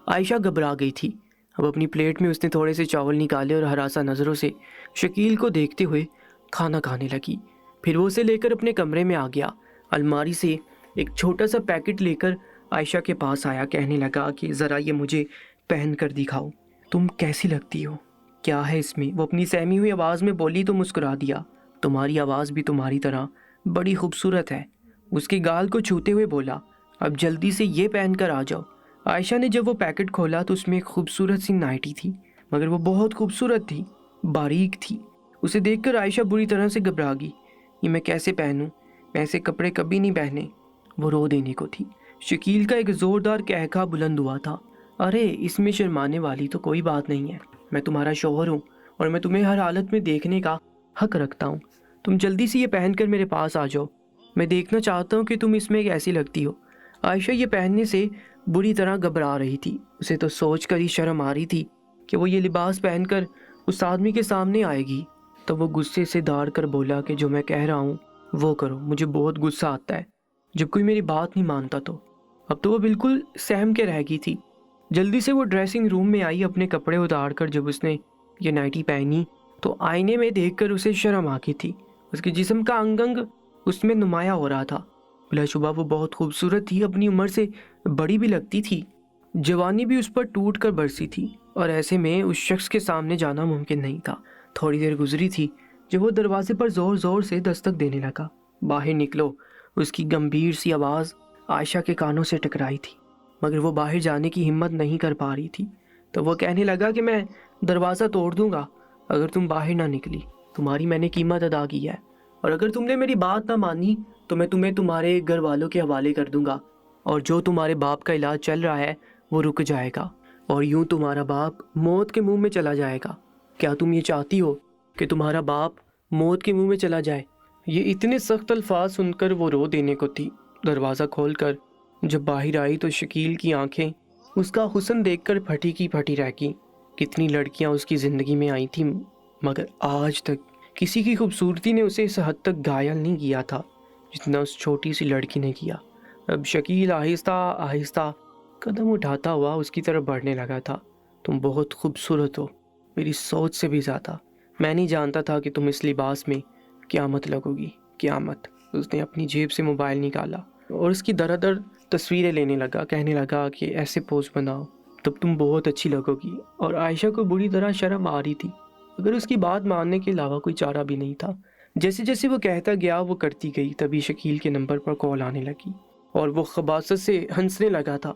عائشہ گھبرا گئی تھی۔ اب اپنی پلیٹ میں اس نے تھوڑے سے چاول نکالے اور ہراساں نظروں سے شکیل کو دیکھتے ہوئے کھانا کھانے لگی۔ پھر وہ اسے لے کر اپنے کمرے میں آ گیا، الماری سے ایک چھوٹا سا پیکٹ لے کر عائشہ کے پاس آیا، کہنے لگا کہ ذرا یہ مجھے پہن کر دکھاؤ، تم کیسی لگتی ہو، کیا ہے اس میں؟ وہ اپنی سہمی ہوئی آواز میں بولی تو مسکرا دیا، تمہاری آواز بھی تمہاری طرح بڑی خوبصورت ہے۔ اس کے گال کو چھوتے ہوئے بولا، اب جلدی سے یہ پہن کر آ جاؤ۔ عائشہ نے جب وہ پیکٹ کھولا تو اس میں ایک خوبصورت سی نائٹی تھی، مگر وہ بہت خوبصورت تھی، باریک تھی۔ اسے دیکھ کر عائشہ بری طرح سے گھبرا گئی، یہ میں کیسے پہنوں؟ میں ایسے کپڑے کبھی نہیں پہنے۔ وہ رو دینے کو تھی۔ شکیل کا ایک زوردار کہکھا بلند ہوا تھا، ارے اس میں شرمانے والی تو کوئی بات نہیں ہے، میں تمہارا شوہر ہوں اور میں تمہیں ہر حالت میں دیکھنے کا حق رکھتا ہوں۔ تم جلدی سے یہ پہن کر میرے پاس آ جاؤ، میں دیکھنا چاہتا ہوں کہ تم اس میں کیسی لگتی ہو۔ عائشہ یہ پہننے سے بری طرح گھبرا رہی تھی، اسے تو سوچ کر ہی شرم آ رہی تھی کہ وہ یہ لباس پہن کر اس آدمی کے سامنے آئے گی۔ تو وہ غصے سے دھاڑ کر بولا کہ جو میں کہہ رہا ہوں وہ کرو، مجھے بہت غصہ آتا ہے جب کوئی میری بات نہیں مانتا۔ تو اب تو وہ بالکل سہم کے رہ گئی تھی۔ جلدی سے وہ ڈریسنگ روم میں آئی، اپنے کپڑے اتار کر جب اس نے یہ نائٹی پہنی تو آئینے میں دیکھ کر اسے شرم آ گئی تھی، اس کے جسم کا انگ انگ اس میں نمایاں ہو رہا تھا۔ بلا شبہ وہ بہت خوبصورت تھی، اپنی عمر سے بڑی بھی لگتی تھی، جوانی بھی اس پر ٹوٹ کر برسی تھی، اور ایسے میں اس شخص کے سامنے جانا ممکن نہیں تھا۔ تھوڑی دیر گزری تھی جب وہ دروازے پر زور زور سے دستک دینے لگا، باہر نکلو، اس کی گمبھیر سی آواز عائشہ کے کانوں سے ٹکرائی تھی، مگر وہ باہر جانے کی ہمت نہیں کر پا رہی تھی۔ تو وہ کہنے لگا کہ میں دروازہ توڑ دوں گا اگر تم باہر نہ نکلی، تمہاری میں نے قیمت ادا کی ہے، اور اگر تم نے میری بات نہ مانی تو میں تمہیں تمہارے گھر والوں کے حوالے کر دوں گا، اور جو تمہارے باپ کا علاج چل رہا ہے وہ رک جائے گا، اور یوں تمہارا باپ موت کے منہ میں چلا جائے گا۔ کیا تم یہ چاہتی ہو کہ تمہارا باپ موت کے منہ میں چلا جائے؟ یہ اتنے سخت الفاظ سن کر وہ رو دینے کو تھی۔ دروازہ کھول کر جب باہر آئی تو شکیل کی آنکھیں اس کا حسن دیکھ کر پھٹی کی پھٹی رہ گئی۔ کتنی لڑکیاں اس کی زندگی میں آئی تھیں، مگر آج تک کسی کی خوبصورتی نے اسے اس حد تک گھائل نہیں کیا تھا جتنا اس چھوٹی سی لڑکی نے کیا۔ اب شکیل آہستہ آہستہ قدم اٹھاتا ہوا اس کی طرف بڑھنے لگا تھا۔ تم بہت خوبصورت ہو، میری سوچ سے بھی زیادہ۔ میں نہیں جانتا تھا کہ تم اس لباس میں قیامت لگو گی، قیامت۔ اس نے اپنی جیب سے موبائل نکالا اور اس کی دردر تصویریں لینے لگا، کہنے لگا کہ ایسے پوز بناؤ تب تم بہت اچھی لگو گی۔ اور عائشہ کو بری طرح شرم آ رہی تھی، مگر اس کی بات ماننے کے علاوہ کوئی چارہ بھی نہیں تھا۔ جیسے جیسے وہ کہتا گیا وہ کرتی گئی، تبھی شکیل کے نمبر پر کال آنے لگی اور وہ خباثت سے ہنسنے لگا تھا۔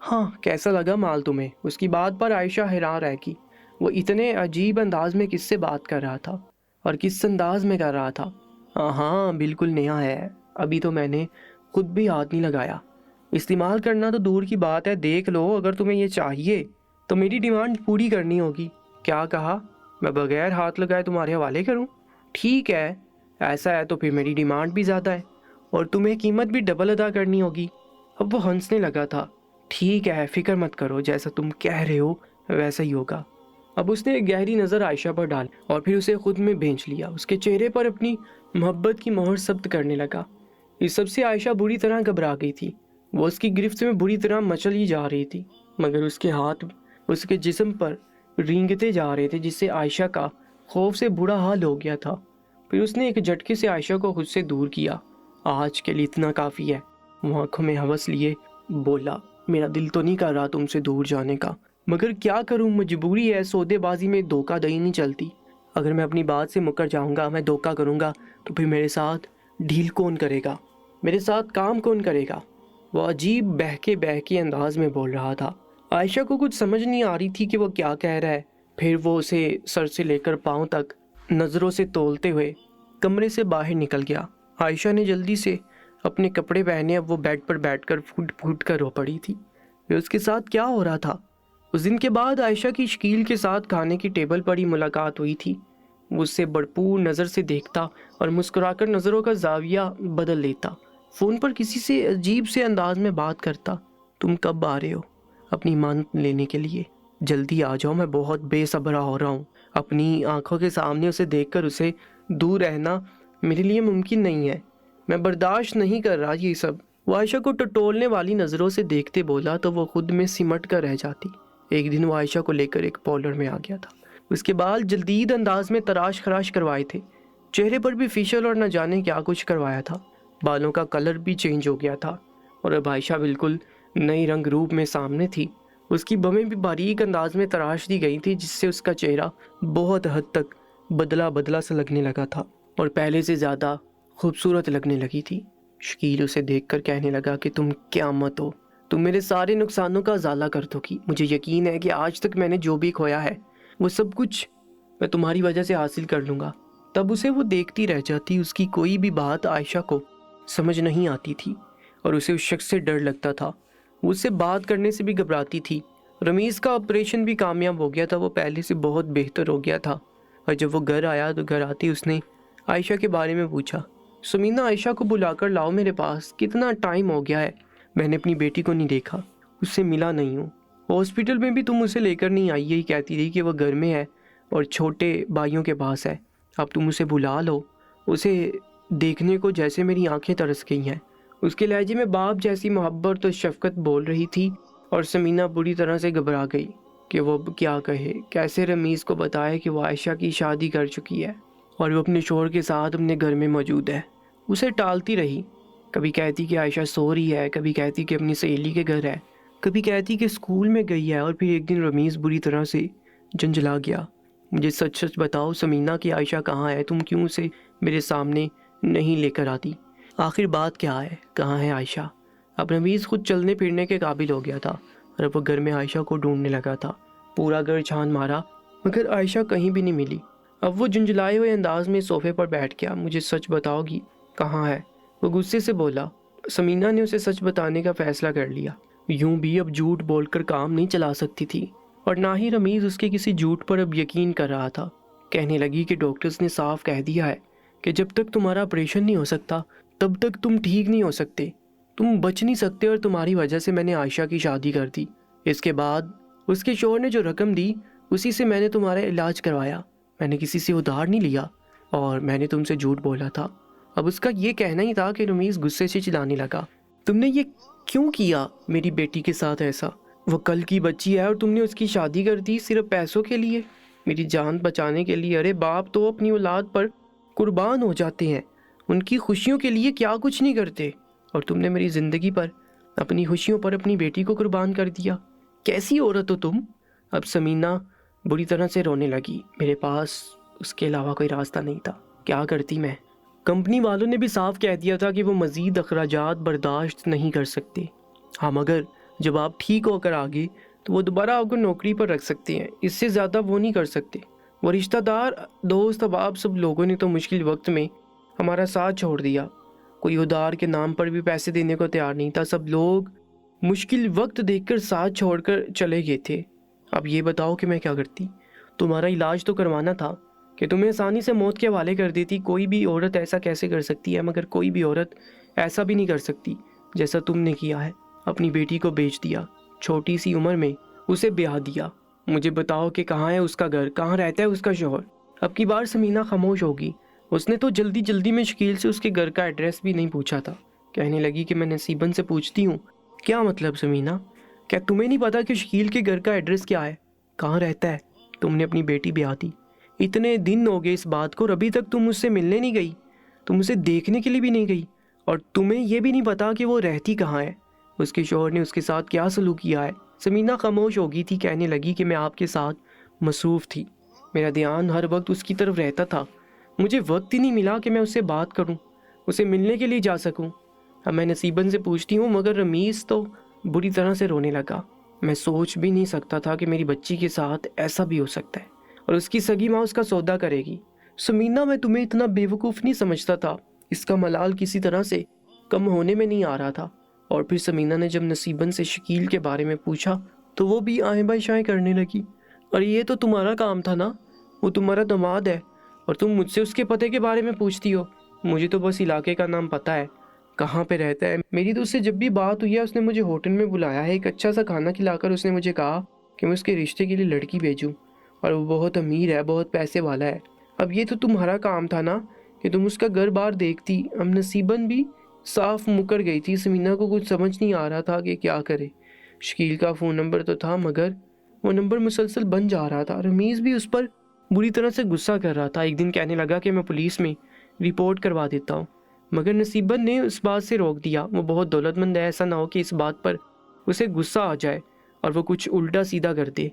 ہاں، کیسا لگا مال تمہیں؟ اس کی بات پر عائشہ حیران رہ گئی، وہ اتنے عجیب انداز میں کس سے بات کر رہا تھا اور کس انداز میں کر رہا تھا۔ ہاں بالکل نیا ہے، ابھی تو میں نے خود بھی ہاتھ نہیں لگایا، استعمال کرنا تو دور کی بات ہے، دیکھ لو، اگر تمہیں یہ چاہیے تو میری ڈیمانڈ پوری کرنی ہوگی۔ کیا کہا؟ میں بغیر ہاتھ لگائے تمہارے حوالے کروں؟ ٹھیک ہے، ایسا ہے تو پھر میری ڈیمانڈ بھی زیادہ ہے اور تمہیں قیمت بھی ڈبل ادا کرنی ہوگی۔ اب وہ ہنسنے لگا تھا۔ ٹھیک ہے، فکر مت کرو، جیسا تم کہہ رہے ہو ویسا ہی ہوگا۔ اب اس نے ایک گہری نظر عائشہ پر ڈالی اور پھر اسے خود میں بھینچ لیا، اس کے چہرے پر اپنی محبت کی مہر ثبت کرنے لگا۔ اس سب سے عائشہ بری طرح گھبرا گئی تھی، وہ اس کی گرفت میں بری طرح مچلی جا رہی تھی، مگر اس کے ہاتھ اس کے جسم پر رینگتے جا رہے تھے، جس سے عائشہ کا خوف سے برا حال ہو گیا تھا۔ پھر اس نے ایک جھٹکے سے عائشہ کو خود سے دور کیا۔ آج کے لیے اتنا کافی ہے، وہ آنکھوں میں ہوس لیے بولا، میرا دل تو نہیں کر رہا تم سے دور جانے کا، مگر کیا کروں، مجبوری ہے، سودے بازی میں دھوکہ دہی نہیں چلتی۔ اگر میں اپنی بات سے مکر جاؤں گا، میں دھوکہ کروں گا، تو پھر میرے ساتھ ڈیل کون کرے گا، میرے ساتھ کام کون کرے گا؟ وہ عجیب بہکے انداز میں بول رہا تھا۔ عائشہ کو کچھ سمجھ نہیں آ رہی تھی کہ وہ کیا کہہ رہا ہے۔ پھر وہ اسے سر سے لے کر پاؤں تک نظروں سے تولتے ہوئے کمرے سے باہر نکل گیا۔ عائشہ نے جلدی سے اپنے کپڑے پہنے، اب وہ بیڈ پر بیٹھ کر پھوٹ پھوٹ کر رو پڑی تھی۔ پھر اس کے ساتھ کیا ہو رہا تھا؟ اس دن کے بعد عائشہ کی شکیل کے ساتھ کھانے کی ٹیبل پر ہی ملاقات ہوئی تھی۔ وہ اس سے بڑپور نظر سے دیکھتا اور مسکرا کر نظروں کا زاویہ بدل لیتا، فون پر کسی سے عجیب سے انداز میں بات کرتا۔ تم کب آ رہے ہو اپنی مانت لینے کے لیے؟ جلدی آ جاؤ، میں بہت بے صبر ہو رہا ہوں۔ اپنی آنکھوں کے سامنے اسے دیکھ کر اسے دور رہنا میرے لیے ممکن نہیں ہے، میں برداشت نہیں کر رہا یہ سب۔ وہ عائشہ کو ٹٹولنے والی نظروں سے دیکھتے بولا تو وہ خود میں سمٹ کر رہ جاتی۔ ایک دن وہ عائشہ کو لے کر ایک پارلر میں آ گیا تھا۔ اس کے بال جدید انداز میں تراش خراش کروائے تھے، چہرے پر بھی فیشل اور نہ جانے کیا کچھ کروایا تھا، بالوں کا کلر بھی چینج ہو گیا تھا، اور اب عائشہ بالکل نئی رنگ روپ میں سامنے تھی۔ اس کی بمیں بھی باریک انداز میں تراش دی گئی تھی، جس سے اس کا چہرہ بہت حد تک بدلا بدلا سا لگنے لگا تھا اور پہلے سے زیادہ خوبصورت لگنے لگی تھی۔ شکیل اسے دیکھ کر کہنے لگا کہ تم قیامت ہو، تم میرے سارے نقصانوں کا ازالہ کر دو گی۔ مجھے یقین ہے کہ آج تک میں نے جو بھی کھویا ہے وہ سب کچھ میں تمہاری وجہ سے حاصل کر لوں گا۔ تب اسے وہ دیکھتی رہ جاتی۔ اس کی کوئی بھی بات عائشہ کو سمجھ نہیں آتی تھی اور اسے اس شخص سے ڈر لگتا تھا۔ وہ اس سے بات کرنے سے بھی گھبراتی تھی۔ رمیز کا آپریشن بھی کامیاب ہو گیا تھا، وہ پہلے سے بہت بہتر ہو گیا تھا، اور جب وہ گھر آیا تو گھر آتے اس نے عائشہ کے بارے میں پوچھا۔ سمینا، عائشہ کو بلا کر لاؤ میرے پاس، کتنا ٹائم ہو گیا ہے، میں نے اپنی بیٹی کو نہیں دیکھا، اس سے ملا نہیں ہوں۔ ہاسپٹل میں بھی تم اسے لے کر نہیں آئی، یہی کہتی رہی کہ وہ گھر میں ہے اور چھوٹے بھائیوں کے پاس ہے۔ اب تم اسے بلا لو، اسے دیکھنے کو جیسے میری آنکھیں ترس گئی ہیں۔ اس کے لہجے میں باپ جیسی محبت اور شفقت بول رہی تھی، اور سمینا بری طرح سے گھبرا گئی کہ وہ اب کیا کہے، کیسے رمیز کو بتائے کہ وہ عائشہ کی شادی کر چکی ہے اور وہ اپنے شوہر کے ساتھ اپنے گھر میں موجود ہے۔ اسے ٹالتی رہی، کبھی کہتی کہ عائشہ سو رہی ہے، کبھی کہتی کہ اپنی سہیلی کے گھر ہے، کبھی کہتی کہ اسکول میں گئی ہے، اور پھر ایک دن رمیز بری طرح سے جھنجھلا گیا۔ مجھے سچ سچ بتاؤ سمینا کہ عائشہ کہاں ہے، تم کیوں اسے میرے سامنے نہیں لے کر آتی؟ آخر بات کیا ہے، کہاں ہے عائشہ؟ اب رمیز خود چلنے پھرنے کے قابل ہو گیا تھا اور اب وہ گھر میں عائشہ کو ڈھونڈنے لگا تھا۔ پورا گھر چھان مارا مگر عائشہ کہیں بھی نہیں ملی۔ اب وہ جھنجھلائے ہوئے انداز میں صوفے پر بیٹھ گیا۔ مجھے سچ بتاؤ گی کہاں ہے؟ وہ غصے سے بولا۔ سمینا نے اسے سچ بتانے کا فیصلہ کر لیا۔ یوں بھی اب جھوٹ بول کر کام نہیں چلا سکتی تھی، اور نہ ہی رمیز اس کے کسی جھوٹ پر اب یقین کر رہا تھا۔ کہنے لگی کہ ڈاکٹرز نے صاف کہہ دیا ہے کہ جب تک تمہارا آپریشن نہیں ہو سکتا تب تک تم ٹھیک نہیں ہو سکتے، تم بچ نہیں سکتے، اور تمہاری وجہ سے میں نے عائشہ کی شادی کر دی۔ اس کے بعد اس کے شوہر نے جو رقم دی اسی سے میں نے تمہارا علاج کروایا، میں نے کسی سے ادھار نہیں لیا، اور میں نے تم سے جھوٹ بولا تھا۔ اب اس کا یہ کہنا ہی تھا کہ رمیز غصے سے چلانے لگا۔ تم نے یہ کیوں کیا میری بیٹی کے ساتھ ایسا؟ وہ کل کی بچی ہے اور تم نے اس کی شادی کر دی صرف پیسوں کے لیے، میری جان بچانے کے لیے۔ ارے باپ تو اپنی اولاد پر قربان ہو جاتے ہیں، ان کی خوشیوں کے لیے کیا کچھ نہیں کرتے، اور تم نے میری زندگی پر، اپنی خوشیوں پر اپنی بیٹی کو قربان کر دیا۔ کیسی عورت ہو تم؟ اب سمینا بری طرح سے رونے لگی۔ میرے پاس اس کے علاوہ کوئی راستہ نہیں تھا، کیا کرتی میں؟ کمپنی والوں نے بھی صاف کہہ دیا تھا کہ وہ مزید اخراجات برداشت نہیں کر سکتے۔ ہاں مگر جب آپ ٹھیک ہو کر آگے تو وہ دوبارہ آپ کو نوکری پر رکھ سکتے ہیں، اس سے زیادہ وہ نہیں کر سکتے۔ وہ رشتہ دار، دوست، احباب، سب لوگوں نے تو مشکل وقت میں ہمارا ساتھ چھوڑ دیا، کوئی ادھار کے نام پر بھی پیسے دینے کو تیار نہیں تھا، سب لوگ مشکل وقت دیکھ کر ساتھ چھوڑ کر چلے گئے تھے۔ اب یہ بتاؤ کہ میں کیا کرتی؟ تمہارا علاج تو کروانا تھا کہ تمہیں آسانی سے موت کے حوالے کر دیتی۔ کوئی بھی عورت ایسا کیسے کر سکتی ہے؟ مگر کوئی بھی عورت ایسا بھی نہیں کر سکتی جیسا تم نے کیا ہے، اپنی بیٹی کو بیچ دیا، چھوٹی سی عمر میں اسے بیاہ دیا۔ مجھے بتاؤ کہ کہاں ہے اس کا گھر، کہاں رہتا ہے اس کا شوہر؟ اب کی بار سمینا خاموش ہوگی۔ اس نے تو جلدی جلدی میں شکیل سے اس کے گھر کا ایڈریس بھی نہیں پوچھا تھا۔ کہنے لگی کہ میں نصیبن سے پوچھتی ہوں۔ کیا مطلب سمینا؟ کیا تمہیں نہیں پتا کہ شکیل کے گھر کا ایڈریس کیا ہے، کہاں رہتا ہے؟ تم نے اپنی بیٹی بیاہ دی، اتنے دن ہو گئے اس بات کو، اور ابھی تک تم اس سے ملنے نہیں گئی، تم اسے دیکھنے کے لیے بھی نہیں گئی، اور تمہیں یہ بھی نہیں پتا کہ وہ رہتی کہاں ہے، اس کے شوہر نے اس کے ساتھ کیا سلوک کیا ہے۔ سمینا خاموش ہو گئی تھی۔ کہنے لگی کہ میں آپ کے ساتھ مصروف تھی، میرا دھیان ہر وقت اس کی طرف رہتا تھا، مجھے وقت ہی نہیں ملا کہ میں اس سے بات کروں، اسے ملنے کے لیے جا سکوں۔ اب میں نصیبن سے پوچھتی ہوں، مگر رمیز تو بری طرح سے رونے لگا۔ میں سوچ بھی نہیں سکتا تھا کہ میری بچی کے ساتھ ایسا بھی ہو سکتا ہے، اور اس کی سگی ماں اس کا سودا کرے گی۔ سمینا میں تمہیں اتنا بے وقوف نہیں سمجھتا تھا، اس کا ملال کسی طرح سے کم ہونے میں نہیں آ رہا تھا۔ اور پھر سمینا نے جب نصیبن سے شکیل کے بارے میں پوچھا تو وہ بھی آئیں بائیں شائیں کرنے لگی۔ اور یہ تو تمہارا کام تھا نا، وہ تمہارا داماد ہے، اور تم مجھ سے اس کے پتے کے بارے میں پوچھتی ہو؟ مجھے تو بس علاقے کا نام پتا ہے، کہاں پہ رہتا ہے۔ میری تو اس سے جب بھی بات ہوئی ہے اس نے مجھے ہوٹل میں بلایا ہے، ایک اچھا سا کھانا کھلا کر اس نے مجھے کہا کہ میں اس کے رشتے کے لیے لڑکی بھیجوں، اور وہ بہت امیر ہے، بہت پیسے والا ہے۔ اب یہ تو تمہارا کام تھا نا کہ تم اس کا گھر بار دیکھتی۔ اب نصیبن بھی صاف مکر گئی تھی، سمینا کو کچھ سمجھ نہیں آ رہا تھا کہ کیا کرے۔ شکیل کا فون نمبر تو تھا مگر وہ نمبر مسلسل بن جا رہا تھا۔ رمیز بھی اس پر بری طرح سے غصہ کر رہا تھا۔ ایک دن کہنے لگا کہ میں پولیس میں رپورٹ کروا دیتا ہوں، مگر نصیبن نے اس بات سے روک دیا۔ وہ بہت دولت مند ہے، ایسا نہ ہو کہ اس بات پر اسے غصہ آ جائے اور وہ کچھ الٹا سیدھا کر دے۔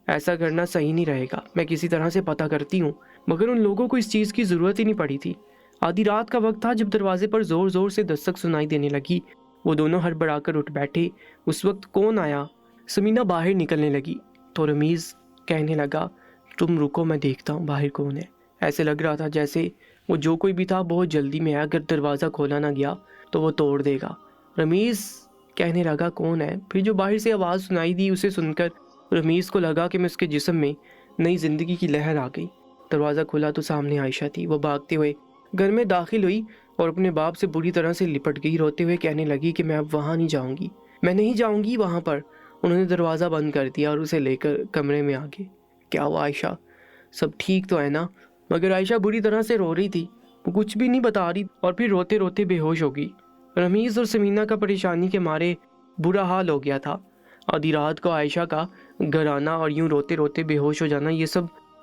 ایسا کرنا صحیح نہیں رہے گا، میں کسی طرح سے پتہ کرتی ہوں۔ مگر ان لوگوں کو اس چیز کی ضرورت ہی نہیں پڑی تھی۔ آدھی رات کا وقت تھا جب دروازے پر زور زور سے دستک سنائی دینے لگی۔ وہ دونوں ہڑبڑا کر اٹھ بیٹھے۔ اس وقت کون آیا؟ سمینہ باہر نکلنے لگی تو رمیز کہنے لگا، تم رکو، میں دیکھتا ہوں باہر کون ہے۔ ایسے لگ رہا تھا جیسے وہ جو کوئی بھی تھا بہت جلدی میں ہے، اگر دروازہ کھولا نہ گیا تو وہ توڑ دے گا۔ رمیز کہنے لگا، کون ہے؟ پھر جو باہر سے آواز سنائی دی اسے سن کر رمیز کو لگا کہ اس کے جسم میں نئی زندگی کی لہر آ گئی۔ دروازہ کھلا تو سامنے عائشہ تھی۔ وہ بھاگتے ہوئے گھر میں داخل ہوئی اور اپنے باپ سے بری طرح سے لپٹ گئی، روتے ہوئے کہنے لگی کہ میں اب وہاں نہیں جاؤں گی، میں نہیں جاؤں گی وہاں پر۔ انہوں نے دروازہ بند کر دیا اور اسے لے کر کمرے میں آ گئے۔ کیا ہوا عائشہ؟ سب ٹھیک تو ہے نا؟ مگر عائشہ بری طرح سے رو رہی تھی، وہ کچھ بھی نہیں بتا رہی اور پھر روتے روتے بے ہوش ہو گئی۔ رمیز اور سمینہ کا پریشانی کے مارے برا حال ہو گیا تھا۔ آدھی رات کو عائشہ کا گھر آنا اور یوں روتے روتے بے ہوش ہو جانا یہ سب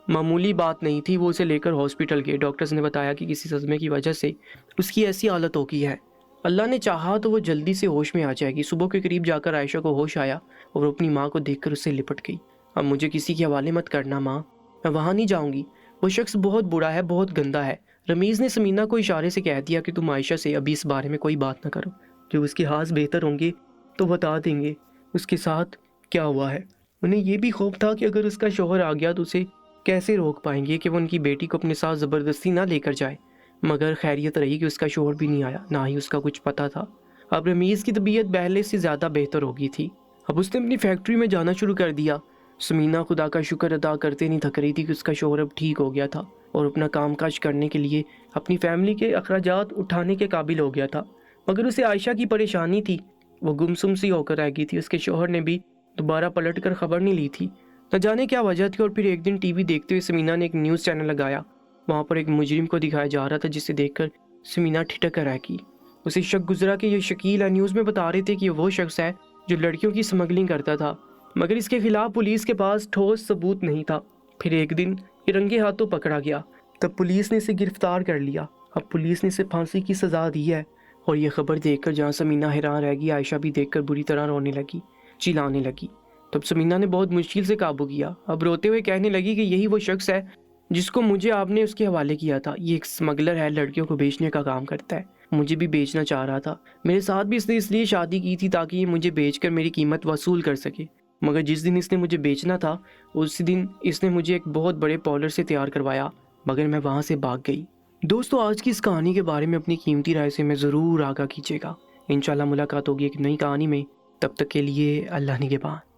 معمولی بات نہیں تھی۔ وہ اسے لے کر ہاسپٹل گئے۔ ڈاکٹرز نے بتایا کہ کسی صدمے کی وجہ سے اس کی ایسی حالت ہو گئی ہے، اللہ نے چاہا تو وہ جلدی سے ہوش میں آ جائے گی۔ صبح کے قریب جا کر عائشہ کو ہوش آیا اور وہ اپنی ماں کو دیکھ کر اس سے لپٹ گئی۔ اب مجھے کسی کے حوالے مت کرنا ماں، میں وہاں نہیں جاؤں گی، وہ شخص بہت برا ہے، بہت گندا ہے۔ رمیز نے سمینہ کو اشارے سے کہہ دیا کہ تم عائشہ سے ابھی اس بارے میں کوئی بات نہ کرو، جب اس کے حالات بہتر ہوں گے تو بتا دیں گے اس کے ساتھ کیا ہوا ہے۔ انہیں یہ بھی خوف تھا کہ اگر اس کا شوہر آ گیا تو اسے کیسے روک پائیں گے کہ وہ ان کی بیٹی کو اپنے ساتھ زبردستی نہ لے کر جائے۔ مگر خیریت رہی کہ اس کا شوہر بھی نہیں آیا، نہ ہی اس کا کچھ پتہ تھا۔ اب رمیز کی طبیعت پہلے سے زیادہ بہتر ہو گئی تھی۔ اب اس نے اپنی فیکٹری میں جانا شروع کر دیا۔ سمینہ خدا کا شکر ادا کرتے نہیں تھک رہی تھی کہ اس کا شوہر اب ٹھیک ہو گیا تھا اور اپنا کام کاج کرنے کے لیے اپنی فیملی کے اخراجات اٹھانے کے قابل ہو گیا تھا۔ مگر اسے عائشہ کی پریشانی تھی، وہ گمسم سی ہو کر رہ گئی تھی۔ اس کے شوہر نے بھی دوبارہ پلٹ کر خبر نہیں لی تھی، نہ جانے کیا وجہ تھی۔ اور پھر ایک دن ٹی وی دیکھتے ہوئے سمینہ نے ایک نیوز چینل لگایا، وہاں پر ایک مجرم کو دکھایا جا رہا تھا جسے دیکھ کر سمینہ ٹھٹک کر رہ گئی۔ اسے شک گزرا کہ یہ شکیل ہے۔ نیوز میں بتا رہے تھے کہ یہ وہ شخص ہے جو لڑکیوں کی سمگلنگ کرتا تھا، مگر اس کے خلاف پولیس کے پاس ٹھوس ثبوت نہیں تھا۔ پھر ایک دن یہ رنگے ہاتھوں پکڑا گیا، تب پولیس نے اسے گرفتار کر لیا۔ اب پولیس نے اسے پھانسی کی سزا دی ہے۔ اور یہ خبر دیکھ کر جہاں سمینہ حیران رہ گئی، عائشہ بھی دیکھ کر بری طرح رونے لگی، چلانے لگی۔ تب سمینہ نے بہت مشکل سے قابو کیا۔ اب روتے ہوئے کہنے لگی کہ یہی وہ شخص ہے جس کو مجھے آپ نے اس کے حوالے کیا تھا۔ یہ ایک اسمگلر ہے، لڑکیوں کو بیچنے کا کام کرتا ہے، مجھے بھی بیچنا چاہ رہا تھا۔ میرے ساتھ بھی اس نے اس لیے شادی کی تھی تاکہ یہ مجھے بیچ کر میری قیمت وصول کر سکے۔ مگر جس دن اس نے مجھے بیچنا تھا اسی دن اس نے مجھے ایک بہت بڑے پارلر سے تیار کروایا، مگر میں وہاں سے بھاگ گئی۔ دوستو، آج کی اس کہانی کے بارے میں اپنی قیمتی رائے سے میں ضرور آگاہ کیجیے گا۔ انشاءاللہ ملاقات ہوگی ایک نئی کہانی میں، تب تک کے لیے اللہ نگہبان۔